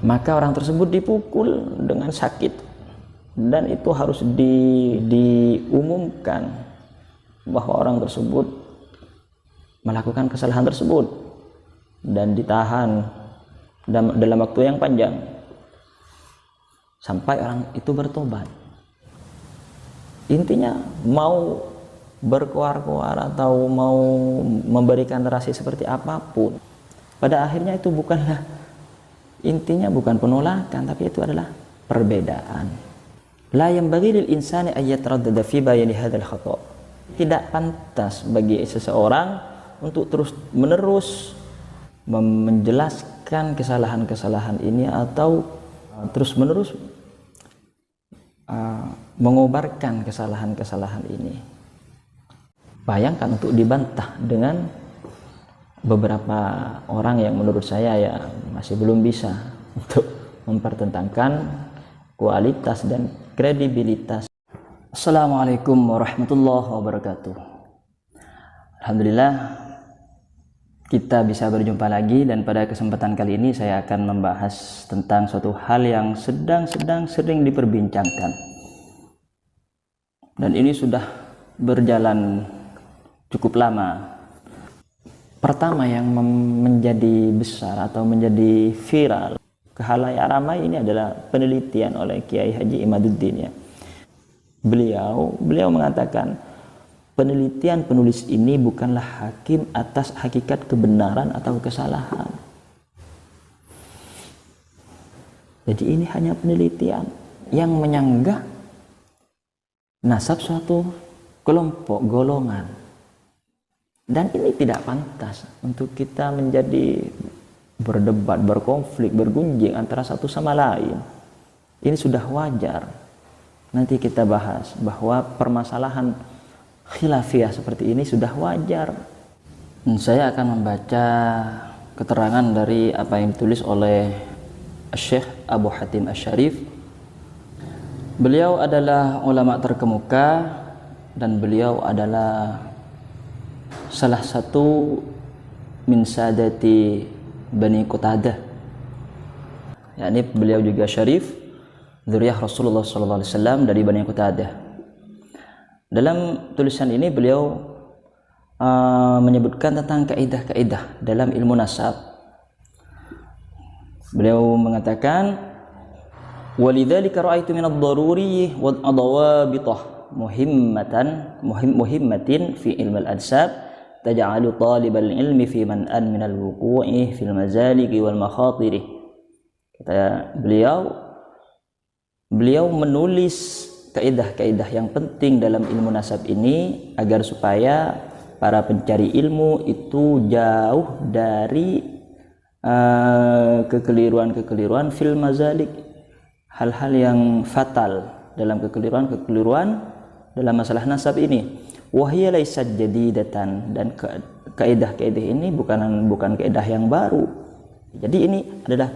maka orang tersebut dipukul dengan sakit, dan itu harus diumumkan bahwa orang tersebut melakukan kesalahan tersebut dan ditahan dalam waktu yang panjang sampai orang itu bertobat. Intinya mau berkoar-koar atau mau memberikan narasi seperti apapun, pada akhirnya itu bukanlah, intinya bukan penolakan, tapi itu adalah perbedaan. La yanbaghi lil insani ay yataraddada fi bayani hadzal khata'. Tidak pantas bagi seseorang untuk terus menerus menjelaskan kesalahan-kesalahan ini atau terus menerus mengobarkan kesalahan-kesalahan ini. Bayangkan untuk dibantah dengan beberapa orang yang menurut saya ya masih belum bisa untuk mempertentangkan kualitas dan kredibilitas. Assalamualaikum warahmatullahi wabarakatuh. Alhamdulillah kita bisa berjumpa lagi, dan pada kesempatan kali ini saya akan membahas tentang suatu hal yang sering diperbincangkan, dan ini sudah berjalan cukup lama. Pertama yang menjadi besar atau menjadi viral ke khalayak ramai ini adalah penelitian oleh Kiai Haji Imaduddin ya. Beliau mengatakan penelitian penulis ini bukanlah hakim atas hakikat kebenaran atau kesalahan. Jadi ini hanya penelitian yang menyanggah nasab suatu kelompok golongan, dan ini tidak pantas untuk kita menjadi berdebat, berkonflik, bergunjing antara satu sama lain. Ini sudah wajar. Nanti kita bahas bahwa permasalahan khilafiyah seperti ini sudah wajar. Saya akan membaca keterangan dari apa yang ditulis oleh Syekh Abu Hatim Asy-Syarif. Beliau adalah ulama terkemuka dan beliau adalah salah satu min sadati Bani Qutadah. yakni beliau juga Syarif, dzurriyyah Rasulullah SAW dari Bani Qutadah. Dalam tulisan ini beliau menyebutkan tentang kaidah-kaidah dalam ilmu nasab. Beliau mengatakan, walidzalika ra'aitu min ad-daruri wa adawabitah muhimmatin fi ilmi al-ansab taj'alu talibal ilmi fi man'an min al-wuqu'i fil mazaliki wal makhatiri. Kata beliau menulis kaidah-kaidah yang penting dalam ilmu nasab ini agar supaya para pencari ilmu itu jauh dari kekeliruan-kekeliruan fil mazalik, hal-hal yang fatal dalam kekeliruan dalam masalah nasab ini. Wahya laysat jadidatan, dan kaidah-kaidah ini bukan kaidah yang baru. Jadi ini adalah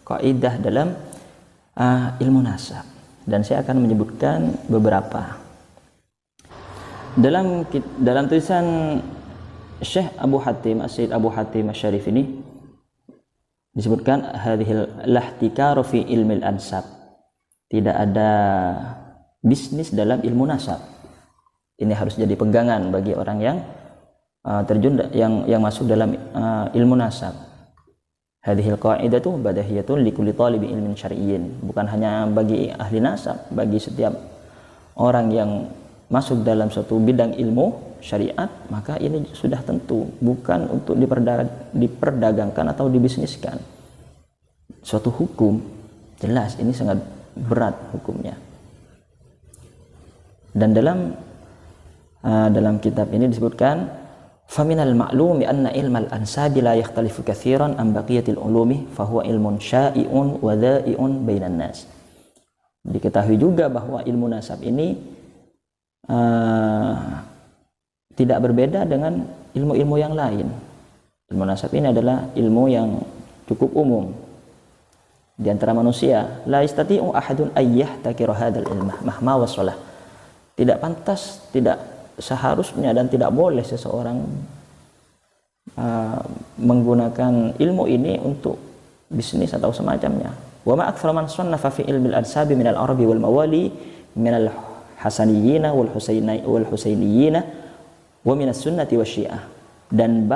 kaidah dalam ilmu nasab, dan saya akan menyebutkan beberapa. Dalam tulisan Syekh Abu Hatim As-Sayyid Abu Hatim Asy-Syarif ini disebutkan hadhil lahtikaru fi ilmil ansab, tidak ada bisnis dalam ilmu nasab. Ini harus jadi pegangan bagi orang yang terjun yang masuk dalam ilmu nasab. Hadhil qa'idatu badahiyatun likulli talibi ilmin syar'iyyin, bukan hanya bagi ahli nasab, bagi setiap orang yang masuk dalam suatu bidang ilmu syariat, maka ini sudah tentu bukan untuk diperdagangkan atau dibisniskan. Suatu hukum jelas ini sangat berat hukumnya. Dan dalam kitab ini disebutkan, faminal ma'lumi anna ilmal ansabi la yakhtalifu katsiran an baqiyatil ulumi fa huwa ilmun syai'un wa dha'i'un bainan nas. Diketahui juga bahwa ilmu nasab ini tidak berbeda dengan ilmu-ilmu yang lain. Ilmu nasab ini adalah ilmu yang cukup umum di antara manusia. La yastati'u ahadun ayyahtakira hadzal ilma mahma wasalah. Tidak pantas, tidak seharusnya dan tidak boleh seseorang menggunakan ilmu ini untuk bisnis atau semacamnya. Wa ma aktsara man sannafa fi ilmi al-ansab min al-arabi wal mawali min al-hasaniyyin wal husainiyyin wa min as-sunnati wasyiah. Dan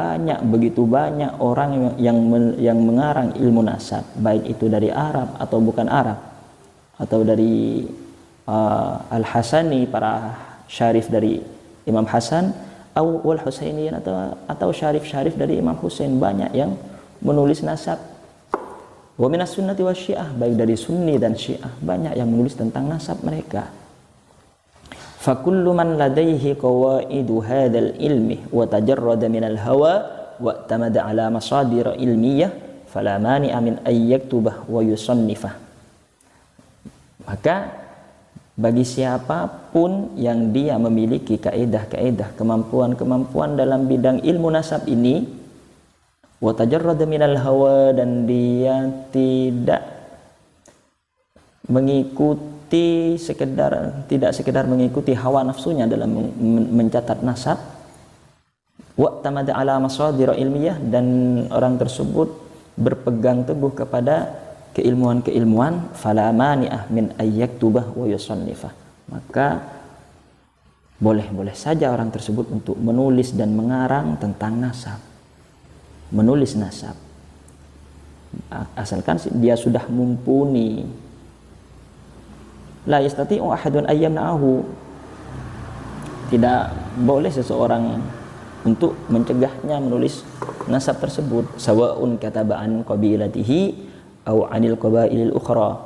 begitu banyak orang yang mengarang ilmu nasab, baik itu dari Arab atau bukan Arab, atau dari Al-Hasani, para syarif dari Imam Hasan, wal Husainiyin, atau syarif-syarif dari Imam Husain. Banyak yang menulis nasab. Wa minas sunnati wasyiah, baik dari Sunni dan Syiah, banyak yang menulis tentang nasab mereka. فَكُلُّ مَنْ لَدَيْهِ قَوَائِدُ هَذَا الْإِلْمِ وَتَجَرَّدَ مِنَ الْهَوَى وَاعْتَمَدَ عَلَى مَصَادِرَ عِلْمِيَّةٍ فَلَا مَانِعَ مِنْ أَنْ يَكْتُبَهُ وَيُصَنِّفَهُ. Maka bagi siapapun yang dia memiliki kaidah-kaidah, kemampuan-kemampuan dalam bidang ilmu nasab ini, وَتَجَرَّدَ مِنَ الْهَوَى, dan dia tidak tidak sekedar mengikuti hawa nafsunya dalam mencatat nasab, wa'tamada ala masadir ilmiyah, dan orang tersebut berpegang teguh kepada keilmuan-keilmuan, fala mani'ah min ayyaktubah wa yusannifah, maka boleh-boleh saja orang tersebut untuk menulis dan mengarang tentang nasab, menulis nasab, asalkan dia sudah mumpuni. La yastati'u ahadun ayyamna'ahu, tidak boleh seseorang untuk mencegahnya menulis nasab tersebut, sawa'un kataba'an qabilatihi aw 'anil qabailil ukhra,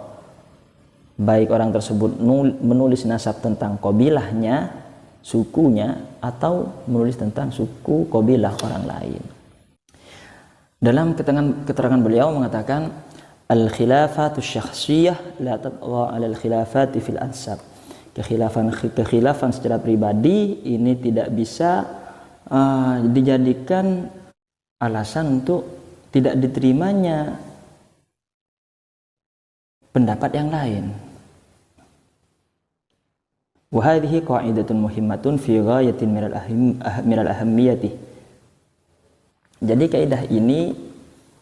baik orang tersebut menulis nasab tentang qabilahnya, sukunya, atau menulis tentang suku qabilah orang lain. Dalam keterangan beliau mengatakan, al-khilafatu syakhsiyah la tatgha 'ala al-khilafati fil ansab. Kekhilafan secara pribadi ini tidak bisa dijadikan alasan untuk tidak diterimanya pendapat yang lain. Wa hadhihi qa'idatun muhimmatun fi ghayatin min al-ahammiyati. Jadi kaidah ini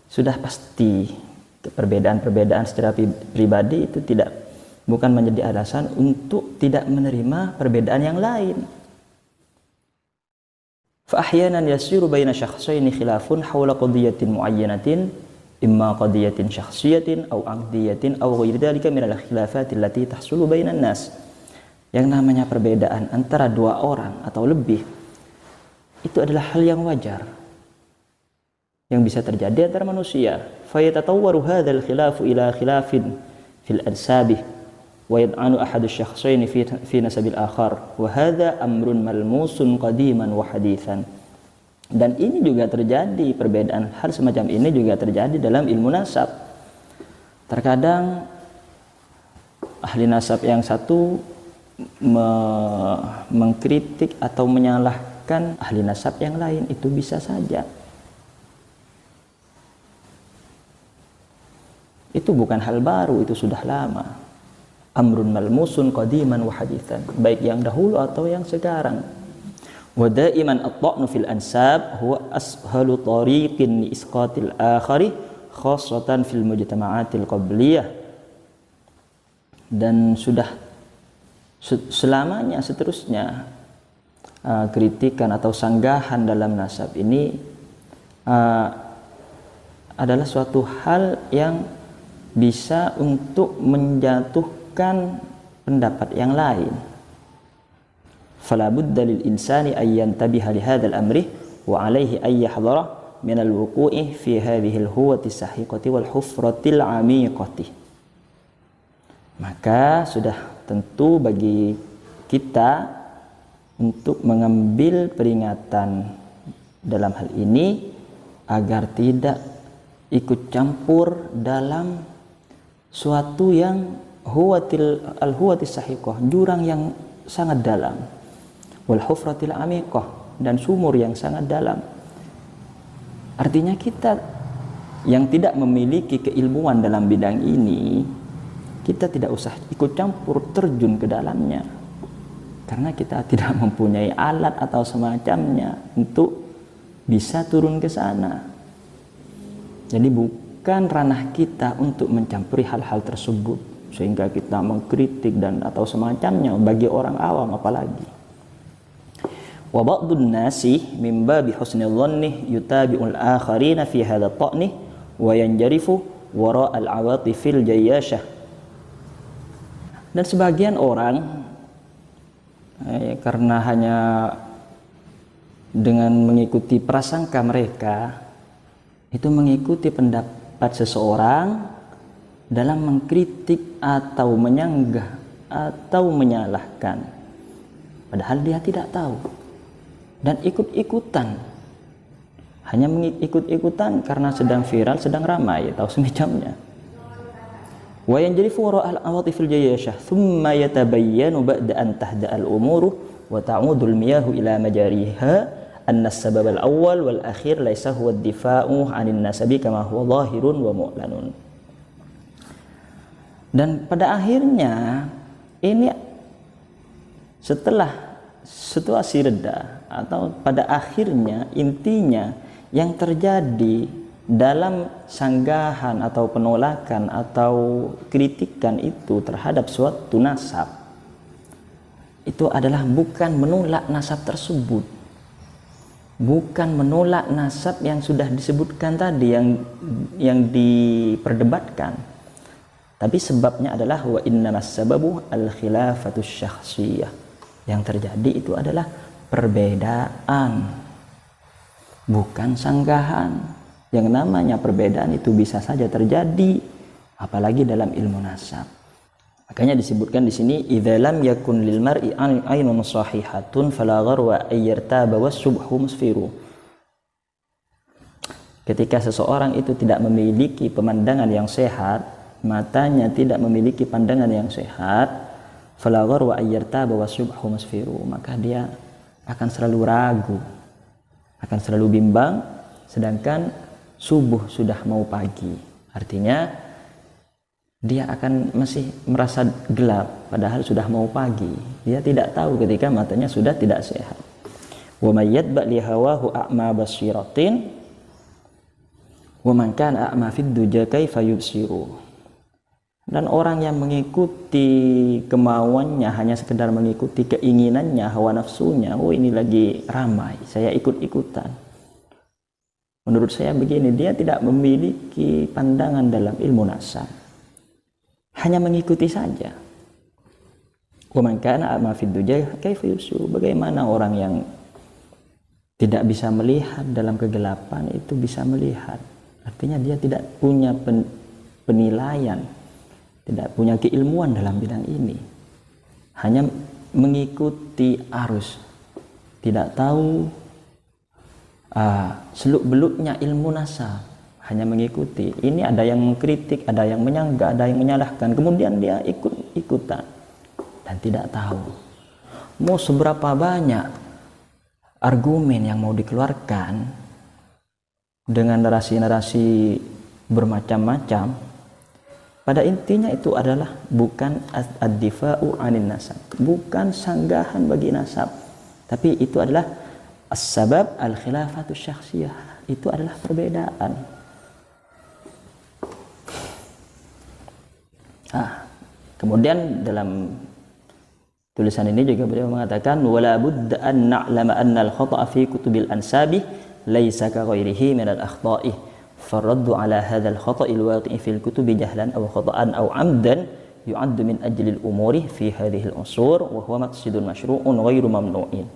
sudah pasti. Perbedaan-perbedaan secara pribadi itu bukan menjadi alasan untuk tidak menerima perbedaan yang lain. Fa ahyanan yasiru baina syakhsaini khilafun hawla qadiyatin muayyanatin, imma qadiyatin syakhsiyatin aw 'aqdiyatin aw ghairi dzalika min al-khilafati allati tahsulu bainan nas. Yang namanya perbedaan antara dua orang atau lebih itu adalah hal yang wajar yang bisa terjadi antara manusia. Fayatatawwaru hadzal khilafu ila khilafin fil ansabi wa yad'anu ahadu syakhsaini fi nasabil akhar wa hadza amrun malmusun qadiman wa haditsan. Dan ini juga terjadi, perbedaan hal semacam ini juga terjadi dalam ilmu nasab. Terkadang ahli nasab yang satu mengkritik atau menyalahkan ahli nasab yang lain, itu bisa saja. Itu bukan hal baru, itu sudah lama. Amrun malmusun qadiman wa haditsan, baik yang dahulu atau yang sekarang. Wa daiman at-ta'nu fil ansab huwa ashalu tariqin li isqatil akhari khassatan fil mujtama'atil qabliyah. Dan sudah selamanya seterusnya kritikan atau sanggahan dalam nasab ini adalah suatu hal yang bisa untuk menjatuhkan pendapat yang lain. Fala budda lil insani ay yantabiha li hadzal amri wa alayhi ay yahdhara min al wuqu'i fi hadhihi al huwati sahiqati wal hufratil 'amiqati. Maka sudah tentu bagi kita untuk mengambil peringatan dalam hal ini agar tidak ikut campur dalam suatu yang huwatis sahiqah, jurang yang sangat dalam, wal hufratil amiqah, dan sumur yang sangat dalam. Artinya kita yang tidak memiliki keilmuan dalam bidang ini, kita tidak usah ikut campur terjun ke dalamnya, karena kita tidak mempunyai alat atau semacamnya untuk bisa turun ke sana. Jadi bukan ranah kita untuk mencampuri hal-hal tersebut sehingga kita mengkritik dan atau semacamnya bagi orang awam apalagi. Wa ba'dun nasi min babi husnil dhanni yutabi'ul akharina fi hadha ta'ni wa yanjarifu wara al-awatifil jayyashah. Dan sebagian orang karena hanya dengan mengikuti prasangka mereka itu mengikuti pendapat seseorang dalam mengkritik atau menyanggah atau menyalahkan, padahal dia tidak tahu, dan ikut-ikutan, hanya mengikut-ikutan karena sedang viral, sedang ramai atau semacamnya. Wa yanjarifu wara al-awatifil jayyashah thumma yatabayyanu ba'da an tahda al-umuru wa ta'udu al-miyahu ila majariha anna as-sabab al-awwal wal akhir laysa huwa ad-difa'u 'anil nasabi kama huwa zahirun wa mu'lanun. Dan pada akhirnya ini setelah situasi reda atau pada akhirnya intinya yang terjadi dalam sanggahan atau penolakan atau kritikan itu terhadap suatu nasab itu adalah bukan menolak nasab tersebut, bukan menolak nasab yang sudah disebutkan tadi yang diperdebatkan, tapi sebabnya adalah wa innamas sababu al khilafatus syakhsiyah. Yang terjadi itu adalah perbedaan, bukan sanggahan. Yang namanya perbedaan itu bisa saja terjadi, apalagi dalam ilmu nasab. Makanya disebutkan di sini idza lam yakun lil mar'i ainun sahihatun fala gharwa ayyartaba was-subhu musfiru. Ketika seseorang itu tidak memiliki pemandangan yang sehat, matanya tidak memiliki pandangan yang sehat, fala gharwa ayyartaba was-subhu musfiru, maka dia akan selalu ragu, akan selalu bimbang, sedangkan subuh sudah mau pagi, artinya dia akan masih merasa gelap padahal sudah mau pagi. Dia tidak tahu ketika matanya sudah tidak sehat. Wa may yatba li hawahu a'ma basiratin wa man kana a'ma fid duja kaifa yubsiru. Dan orang yang mengikuti kemauannya, hanya sekedar mengikuti keinginannya, hawa nafsunya, oh ini lagi ramai, saya ikut-ikutan. Menurut saya begini, dia tidak memiliki pandangan dalam ilmu nasab, hanya mengikuti saja. Wa man kana a'ma fid duja kaifa yubsiru. Bagaimana orang yang tidak bisa melihat dalam kegelapan itu bisa melihat? Artinya dia tidak punya penilaian, tidak punya keilmuan dalam bidang ini, hanya mengikuti arus, tidak tahu seluk-beluknya ilmu nasab, hanya mengikuti. Ini ada yang mengkritik, ada yang menyanggah, ada yang menyalahkan, kemudian dia ikut-ikutan dan tidak tahu mau seberapa banyak argumen yang mau dikeluarkan dengan narasi-narasi bermacam-macam. Pada intinya itu adalah bukan ad-difa'u 'anil nasab, bukan sanggahan bagi nasab, tapi itu adalah as-sabab al-khilafatus syakhsiyah, itu adalah perbedaan. Kemudian dalam tulisan ini juga beliau mengatakan wala budda an na'lama anna al-khata'a fi kutubil ansabi laysa ka ghairihi min al-akhta'i faraddu ala hadha al-khata'i al-waqi'i fil kutubi jahlan aw khata'an aw 'amdan yu'addu min ajli al-umuri fi hadhihi al-usur wa huwa maqsidun masyru'un ghairu mamnu'in.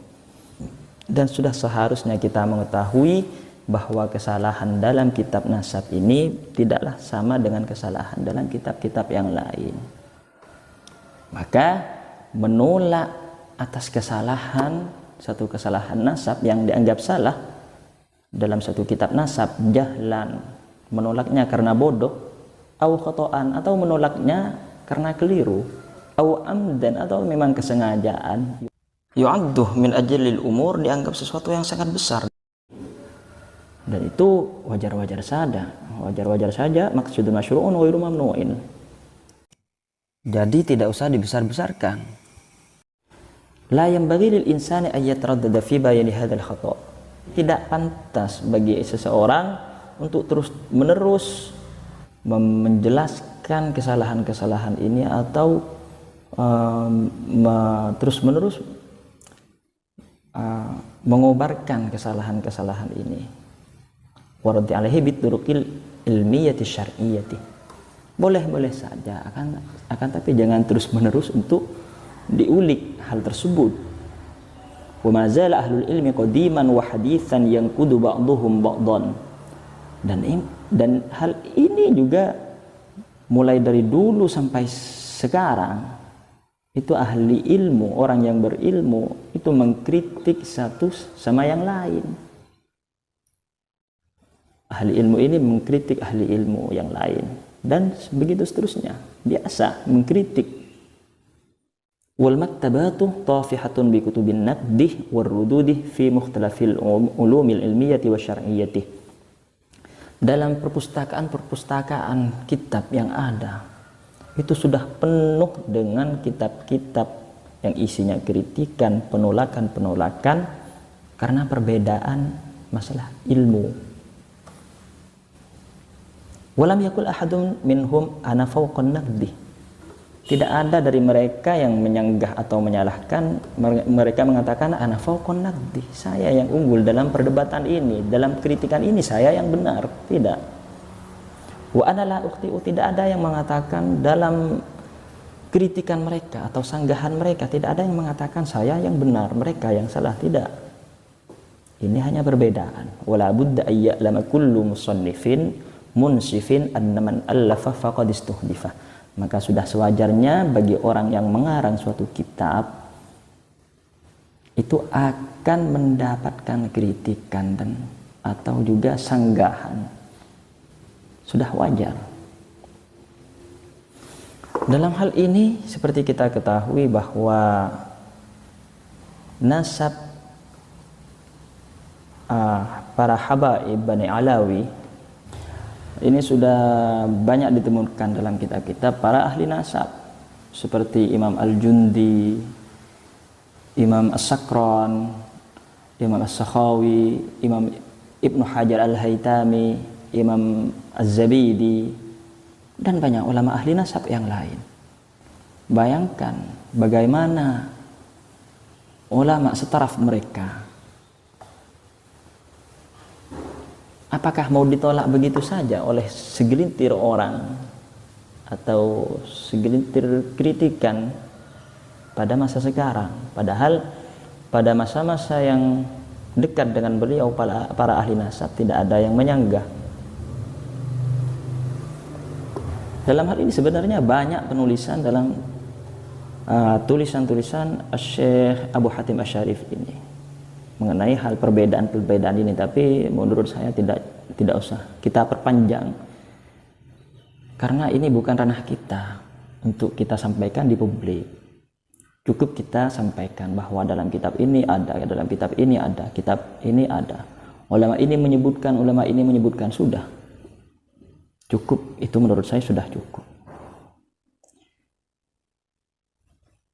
Dan sudah seharusnya kita mengetahui bahwa kesalahan dalam kitab nasab ini tidaklah sama dengan kesalahan dalam kitab-kitab yang lain. Maka menolak atas kesalahan, satu kesalahan nasab yang dianggap salah dalam satu kitab nasab, jahlan, menolaknya karena bodoh, au khata'an, atau menolaknya karena keliru, au amdan, atau memang kesengajaan, yu'adduh min ajlil umur, dianggap sesuatu yang sangat besar, dan itu wajar-wajar saja, maksudun masyru'un wa ghairu mamnu'in. Jadi tidak usah dibesar-besarkan. La yanbaghi lil insani ay yataraddada fi bayani hadzal khata'. Tidak pantas bagi seseorang untuk terus-menerus menjelaskan kesalahan-kesalahan ini atau terus-menerus mengobarkan kesalahan-kesalahan ini. Waradi alaihi bituruqil ilmiyati syar'iyyati. Boleh saja, akan tapi jangan terus-menerus untuk diulik hal tersebut. Wa ma zala ahlul ilmi qadiman wa haditsan yanqudu ba'dhum ba'dhan. Dan hal ini juga mulai dari dulu sampai sekarang itu ahli ilmu, orang yang berilmu itu mengkritik satu sama yang lain. Ahli ilmu ini mengkritik ahli ilmu yang lain dan begitu seterusnya, biasa mengkritik. Wal maktabatu tafihatun bi kutubin naqdih war rududih fi mukhtalafil ulumil ilmiyati wa syar'iyyati. Dalam perpustakaan kitab yang ada itu sudah penuh dengan kitab-kitab yang isinya kritikan, penolakan karena perbedaan masalah ilmu. Walam yakul ahadun minhum ana fawqan naqdi. Tidak ada dari mereka yang menyanggah atau menyalahkan. Mereka mengatakan ana fawqan naqdi, saya yang unggul dalam perdebatan ini, dalam kritikan ini saya yang benar. Tidak. Wa ana la ukhti'u, tidak ada yang mengatakan dalam kritikan mereka atau sanggahan mereka, tidak ada yang mengatakan saya yang benar, mereka yang salah, tidak. Ini hanya perbedaan. Wala budda ayya'lama kullu musannifin munsifin anna man allafa faqad istuhdifa. Maka sudah sewajarnya bagi orang yang mengarang suatu kitab itu akan mendapatkan kritikan dan atau juga sanggahan. Sudah wajar. Dalam hal ini seperti kita ketahui bahwa nasab para habaib Bani Alawi ini sudah banyak ditemukan dalam kitab-kitab para ahli nasab seperti Imam Al-Jundi, Imam As-Sakran, Imam As-Sakhawi, Imam Ibnu Hajar Al-Haytami, Imam Az-Zabidi, dan banyak ulama ahli nasab yang lain. Bayangkan bagaimana ulama setaraf mereka. Apakah mau ditolak begitu saja oleh segelintir orang atau segelintir kritikan pada masa sekarang? Padahal pada masa-masa yang dekat dengan beliau para ahli nasab tidak ada yang menyanggah. Dalam hal ini sebenarnya banyak penulisan dalam tulisan-tulisan Syekh Abu Hatim Asy-Syarif ini mengenai hal perbedaan-perbedaan ini, tapi menurut saya tidak usah kita perpanjang karena ini bukan ranah kita untuk kita sampaikan di publik. Cukup kita sampaikan bahwa dalam kitab ini ada, dalam kitab ini ada, kitab ini ada, ulama ini menyebutkan, sudah cukup. Itu menurut saya sudah cukup.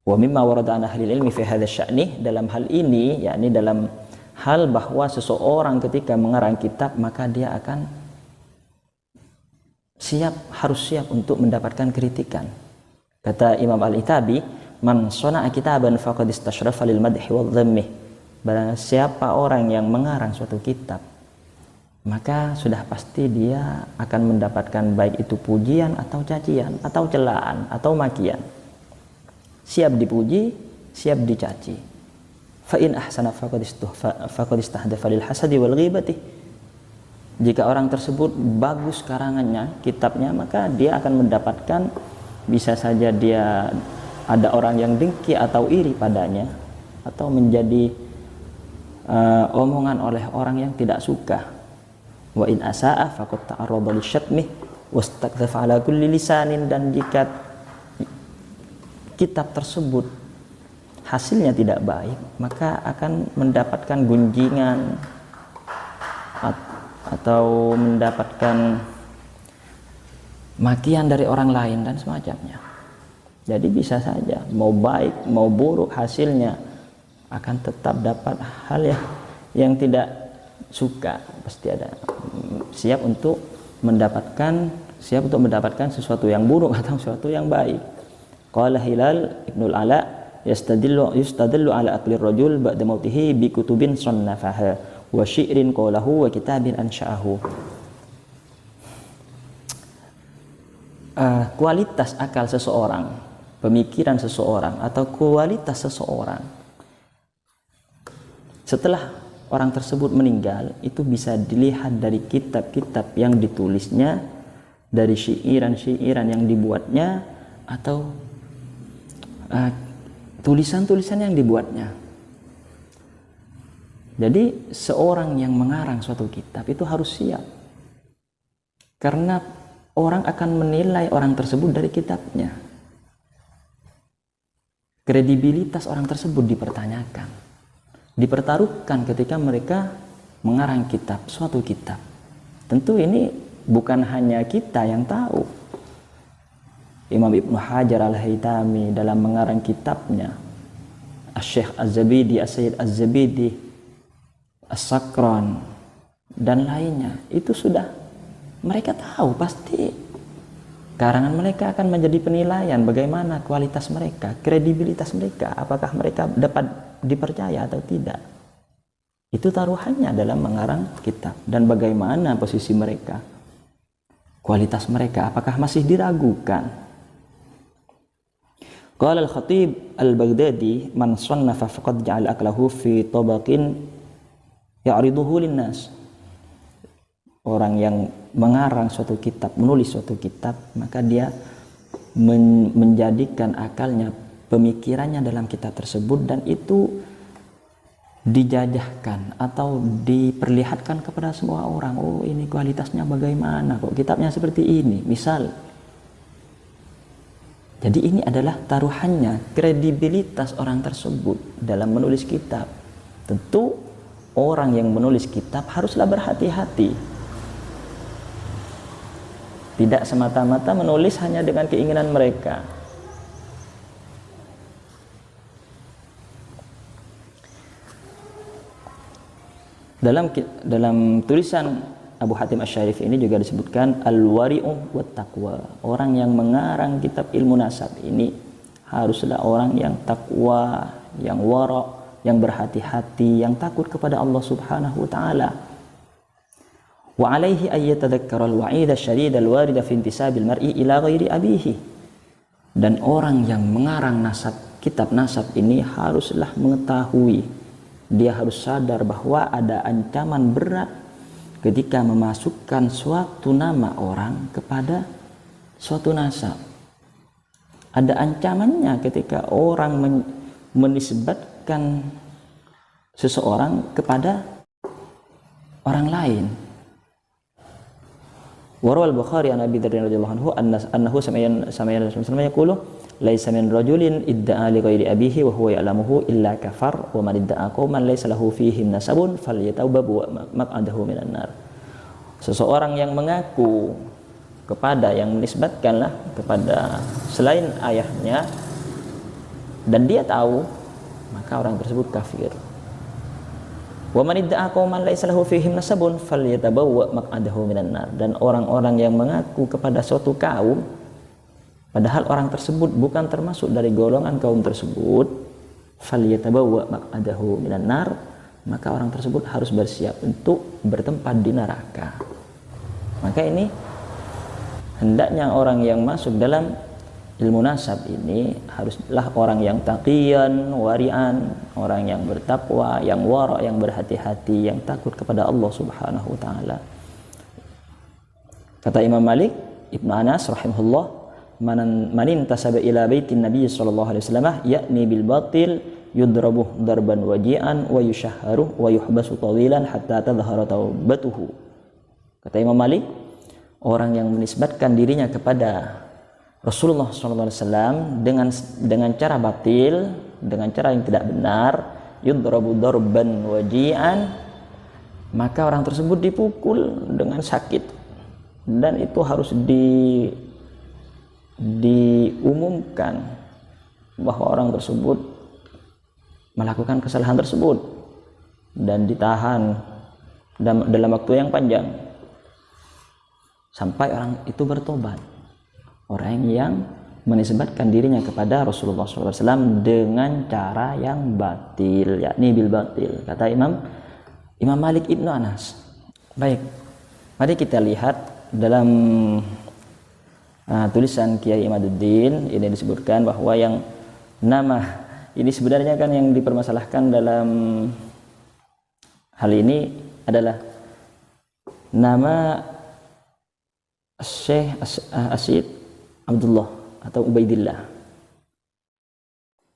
Wa mimma warada an ahli ilmi fi hadha sya'ni, dalam hal ini yakni dalam hal bahwa seseorang ketika mengarang kitab maka dia akan harus siap untuk mendapatkan kritikan. Kata Imam Al-Itabi, man sana'a kitaban faqad istashrafa lil madhi wa dhammi. Barang siapa orang yang mengarang suatu kitab maka sudah pasti dia akan mendapatkan baik itu pujian atau cacian atau celaan atau makian. Siap dipuji, siap dicaci. Fa in ahsana faqad istahdafa lil hasadi wal ghibati. Jika orang tersebut bagus karangannya, kitabnya, maka dia akan mendapatkan, bisa saja dia ada orang yang dengki atau iri padanya, atau menjadi omongan oleh orang yang tidak suka. Wa in asa'a faqad ta'arrada lisyatmi wastakdhafa ala kulli lisanin. Dan jika kitab tersebut hasilnya tidak baik, maka akan mendapatkan gunjingan atau mendapatkan makian dari orang lain dan semacamnya. Jadi bisa saja mau baik mau buruk hasilnya akan tetap dapat hal yang tidak suka. Pasti ada siap untuk mendapatkan siap untuk mendapatkan sesuatu yang buruk atau sesuatu yang baik. Qala Hilal Ibnul Ala yustadillu ala aqli rajul ba'da mautihi bi kutubin sannafaha wa syi'rin qalahu wa kitabin ansha'ahu. Kualitas akal seseorang, pemikiran seseorang atau kualitas seseorang setelah orang tersebut meninggal itu bisa dilihat dari kitab-kitab yang ditulisnya, dari syiiran-syiiran yang dibuatnya, atau tulisan-tulisan yang dibuatnya. Jadi seorang yang mengarang suatu kitab itu harus siap, karena orang akan menilai orang tersebut dari kitabnya. Kredibilitas orang tersebut dipertanyakan, dipertaruhkan ketika mereka mengarang kitab, suatu kitab. Tentu ini bukan hanya kita yang tahu. Imam Ibnu Hajar Al-Haytami dalam mengarang kitabnya, Asy-Syaikh Az-Zabidi, As-Sayyid Az-Zabidi, As-Sakran dan lainnya, itu sudah mereka tahu pasti karangan mereka akan menjadi penilaian bagaimana kualitas mereka, kredibilitas mereka, apakah mereka dapat dipercaya atau tidak. Itu taruhannya dalam mengarang kitab. Dan bagaimana posisi mereka, kualitas mereka, apakah masih diragukan. Qala al-Khatib al-Baghdadi, man sannafa faqad ja'al aqlahu fi tabaqin ya'riduhu lin-nas. Orang yang mengarang suatu kitab, menulis suatu kitab, maka dia menjadikan akalnya, pemikirannya dalam kitab tersebut, dan itu dijajahkan atau diperlihatkan kepada semua orang. Oh, ini kualitasnya bagaimana, kok kitabnya seperti ini, misal. Jadi ini adalah taruhannya, kredibilitas orang tersebut dalam menulis kitab. Tentu orang yang menulis kitab haruslah berhati-hati, tidak semata-mata menulis hanya dengan keinginan mereka. Dalam tulisan Abu Hatim Asy-Syarif ini juga disebutkan al-wari'u wat taqwa. Orang yang mengarang kitab ilmu nasab ini haruslah orang yang takwa, yang wara', yang berhati-hati, yang takut kepada Allah Subhanahu wa taala. Wa alaihi ay yatadhakkara al-wa'id asy-syadid al-warid fi intisabil mar'i ila ghairi abihi. Dan orang yang mengarang nasab, kitab nasab ini haruslah mengetahui, dia harus sadar bahwa ada ancaman berat ketika memasukkan suatu nama orang kepada suatu nasab. Ada ancamannya ketika orang menisbatkan seseorang kepada orang lain. Warawal Bukhari an Abi Dzar radhiyallahu anhu annahu sami'an Rasulullah yaqulu laisa min rajulin idda'a li ghairi abihi wa huwa ya'lamuhu illa kafar wa man idda'a qauman laisa lahu fihim nasabun falyatawabbu maq'adahu minan nar. Seseorang yang mengaku kepada, yang menisbatkanlah kepada selain ayahnya dan dia tahu, maka orang tersebut kafir. Wa man idda'a qauman laisa lahu fihim nasabun falyatabawwa maq'adahu minan nar. Dan orang-orang yang mengaku kepada suatu kaum padahal orang tersebut bukan termasuk dari golongan kaum tersebut, falyatabawwa maq'adahu minan nar, maka orang tersebut harus bersiap untuk bertempat di neraka. Maka ini hendaknya orang yang masuk dalam ilmu nasab ini haruslah orang yang taqiyan, wari'an, orang yang bertakwa, yang wara', yang berhati-hati, yang takut kepada Allah Subhanahu wa taala. Kata Imam Malik Ibnu Anas rahimahullah, man intasaba ila baitin Nabi sallallahu alaihi wasallam yakni bil batil yudrabu darban waji'an wa yushahharu wa yuhbasu tawilan hatta tadhhara taubatuhu. Kata Imam Malik, orang yang menisbatkan dirinya kepada Rasulullah sallallahu alaihi wasallam dengan cara batil, dengan cara yang tidak benar, yudrabu darban waji'an, maka orang tersebut dipukul dengan sakit, dan itu harus diumumkan bahwa orang tersebut melakukan kesalahan tersebut dan ditahan dalam waktu yang panjang sampai orang itu bertobat, orang yang menisbatkan dirinya kepada Rasulullah SAW dengan cara yang batil, yakni bil batil, kata Imam Malik Ibnu Anas. Baik, mari kita lihat dalam tulisan Kiai Imaduddin ini disebutkan bahwa yang nama ini sebenarnya kan yang dipermasalahkan dalam hal ini adalah nama Syekh Asyid Abdullah atau Ubaidillah.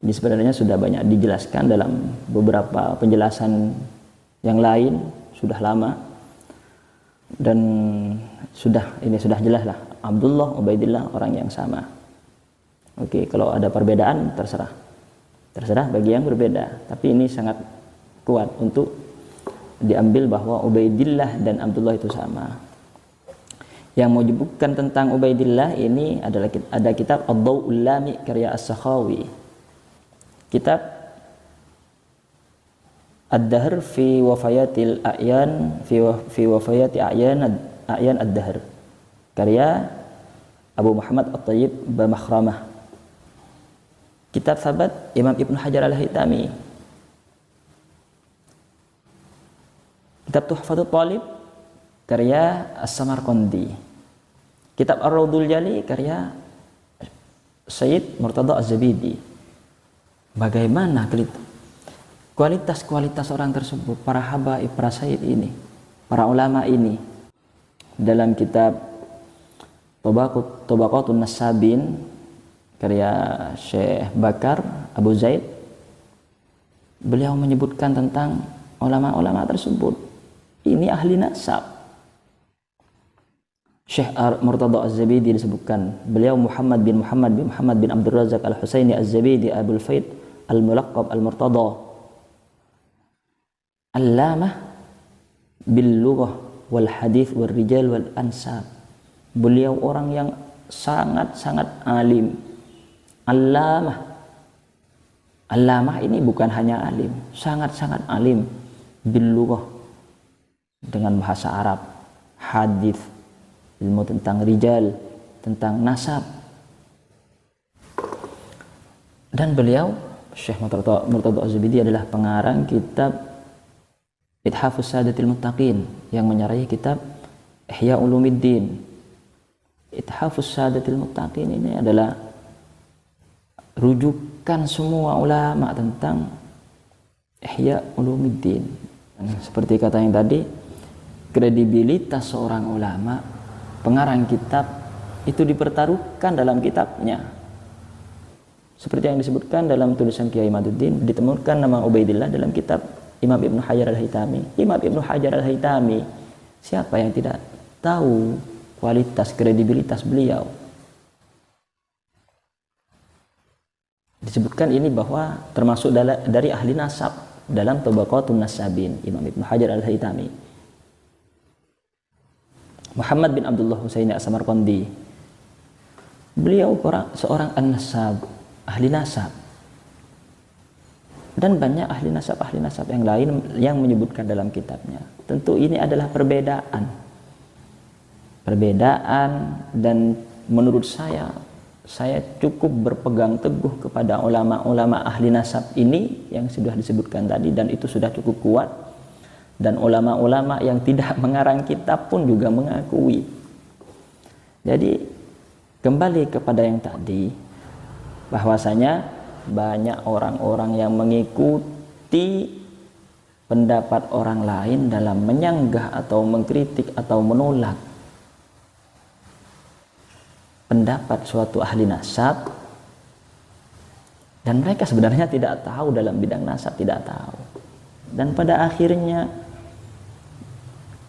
Ini sebenarnya sudah banyak dijelaskan dalam beberapa penjelasan yang lain, sudah lama, dan sudah jelas lah, Abdullah, Ubaidillah orang yang sama. Oke, kalau ada perbedaan terserah bagi yang berbeda, tapi ini sangat kuat untuk diambil bahwa Ubaidillah dan Abdullah itu sama. Yang mau menyebutkan tentang Ubaidillah ini adalah ada kitab Ad-Daw'ul Lami karya As-Sakhawi, kitab Ad-Dahr fi Wafayatil A'yan fi Wafayati A'yan Ad-Dahr karya Abu Muhammad At-Tayyib Bamakhramah, kitab sahabat Imam Ibnu Hajar Al-Haytami, kitab Tuhfatul Talib karya As-Samarqandi, kitab Ar-Raudhul Jali karya Sayyid Murtada Az-Zabidi. Bagaimana kualitas orang tersebut, para habaib, para sayyid ini, para ulama ini, dalam kitab Tabaqatun Nasabin karya Syekh Bakar Abu Zaid, beliau menyebutkan tentang ulama-ulama tersebut. Ini ahli nasab. Syekh Murtada Az-Zabidi disebutkan, beliau Muhammad bin Abdul Razak Al-Husaini Az-Zabidi Abul Faid Al-Mulaqab Al-Murtada, Allamah bil lughah wal hadith wal rijal wal ansab. Beliau orang yang sangat-sangat alim. Allamah ini bukan hanya alim, sangat-sangat alim bil lughah, dengan bahasa Arab, hadith, ilmu tentang rijal, tentang nasab. Dan beliau Syekh Murtada Az-Zabidi adalah pengarang kitab Ithafus Sadatil Muttaqin yang menyarai kitab Ihya Ulumuddin. Ithafus Sadatil Muttaqin ini adalah rujukan semua ulama tentang Ihya Ulumuddin. Seperti kata yang tadi, kredibilitas seorang ulama, pengarang kitab, itu dipertaruhkan dalam kitabnya. Seperti yang disebutkan dalam tulisan Kiai Imaduddin, ditemukan nama Ubaidillah dalam kitab Imam Ibnu Hajar Al-Haytami. Imam Ibnu Hajar Al-Haytami, siapa yang tidak tahu kualitas kredibilitas beliau? Disebutkan ini bahwa termasuk dari ahli nasab dalam Tabaqatun Nasabin, Imam Ibnu Hajar Al-Haytami. Muhammad bin Abdullah Husaini As-Samarqandi, beliau seorang an-nasab, ahli nasab, dan banyak ahli nasab yang lain yang menyebutkan dalam kitabnya. Tentu ini adalah perbedaan, dan menurut saya cukup berpegang teguh kepada ulama-ulama ahli nasab ini yang sudah disebutkan tadi, dan itu sudah cukup kuat. Dan ulama-ulama yang tidak mengarang kitab pun juga mengakui. Jadi kembali kepada yang tadi, bahwasanya banyak orang-orang yang mengikuti pendapat orang lain dalam menyanggah atau mengkritik atau menolak pendapat suatu ahli nasab, dan mereka sebenarnya tidak tahu dalam bidang nasab, tidak tahu. Dan pada akhirnya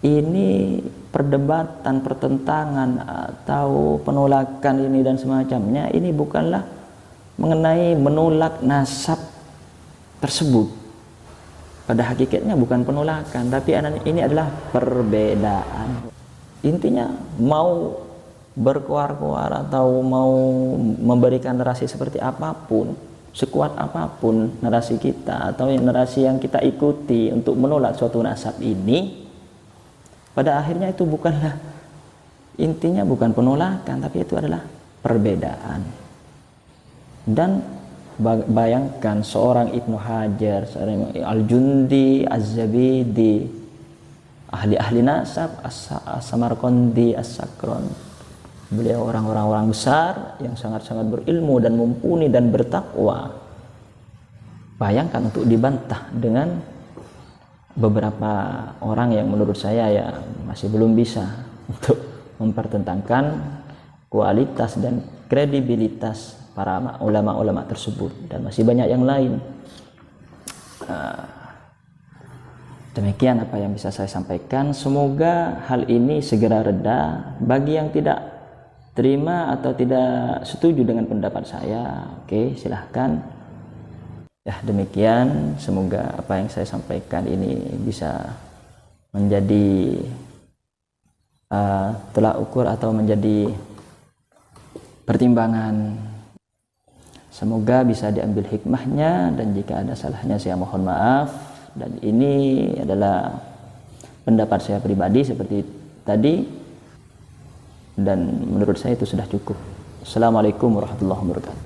ini perdebatan, pertentangan atau penolakan ini dan semacamnya, ini bukanlah mengenai menolak nasab tersebut. Pada hakikatnya bukan penolakan, tapi ini adalah perbedaan. Intinya mau berkuar-kuar atau mau memberikan narasi seperti apapun, sekuat apapun narasi kita atau narasi yang kita ikuti untuk menolak suatu nasab ini, pada akhirnya itu bukanlah intinya bukan penolakan, tapi itu adalah perbedaan. Dan bayangkan seorang Ibnu Hajar, seorang Al-Jundi, Az-Zabidi, ahli-ahli nasab, As-Samarqandi, As-Sakron. Beliau orang-orang besar yang sangat-sangat berilmu dan mumpuni dan bertakwa. Bayangkan untuk dibantah dengan beberapa orang yang menurut saya ya masih belum bisa untuk mempertentangkan kualitas dan kredibilitas para ulama-ulama tersebut, dan masih banyak yang lain. Demikian apa yang bisa saya sampaikan. Semoga hal ini segera reda. Bagi yang tidak terima atau tidak setuju dengan pendapat saya, oke, silahkan. Ya, demikian. Semoga apa yang saya sampaikan ini bisa menjadi tolak ukur atau menjadi pertimbangan. Semoga bisa diambil hikmahnya, dan jika ada salahnya saya mohon maaf. Dan ini adalah pendapat saya pribadi seperti tadi, dan menurut saya itu sudah cukup. Assalamualaikum warahmatullahi wabarakatuh.